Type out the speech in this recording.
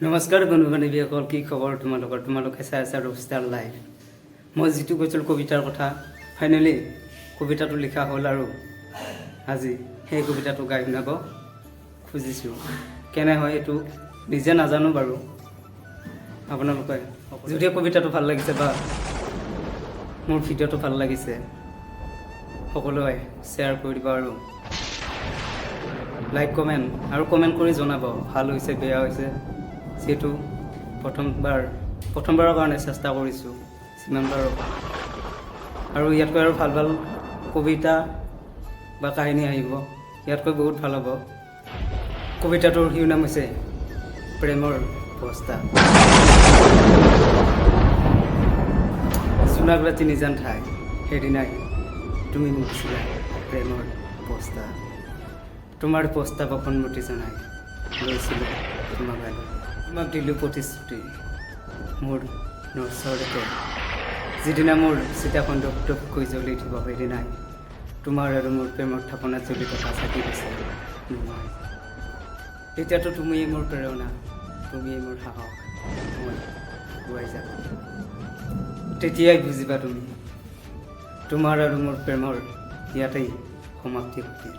নমস্কাৰ বন্ধু বান্ধৱীসকল, কি খবৰ তোমালোকে চাই আছা ৰবষ্টাৰ লাইভ। মই যিটো কৈছিলোঁ কবিতাৰ কথা, ফাইনেলি কবিতাটো লিখা হ'ল আৰু আজি সেই কবিতাটো গাই শুনাব খুজিছোঁ। কেনে হয় এইটো নিজে নাজানো বাৰু, আপোনালোকে যদি কবিতাটো ভাল লাগিছে বা মোৰ ভিডিঅ'টো ভাল লাগিছে সকলোৱে শ্বেয়াৰ কৰি দিব আৰু লাইক কমেণ্ট কৰি জনাব ভাল হৈছে বেয়া হৈছে। যিহেতু প্ৰথমবাৰৰ কাৰণে চেষ্টা কৰিছোঁ যিমান পাৰোঁ, আৰু ইয়াতকৈ আৰু ভাল কবিতা বা কাহিনী আহিব, ইয়াতকৈ বহুত ভাল হ'ব। কবিতাটোৰ শিৰোনাম হৈছে প্ৰেমৰ বস্তা। জোনাক ৰাতি নিজান ঠাই, সেইদিনাই তুমি মোক দিছিলা প্ৰেমৰ বস্তা। তোমাৰ প্ৰস্তাৱক সন্মতি জনাই লৈছিলোঁ তোমাক দিলোঁ প্ৰতিশ্ৰুতি মোৰ নচৰতে। যিদিনা মোৰ চিতাখন দপদপকৈ জ্বলি উঠিব, সেইদিনাই তোমাৰ আৰু মোৰ প্ৰেমৰ থাপনাত জ্বলি থকা চাকি দিছে মই। এতিয়াতো তুমিয়েই মোৰ প্ৰেৰণা, তুমিয়েই মোৰ সাহস, মই আগুৱাই যাব। তেতিয়াই বুজিবা তুমি তোমাৰ আৰু মোৰ প্ৰেমৰ ইয়াতেই সমাপ্তি ঘটিল।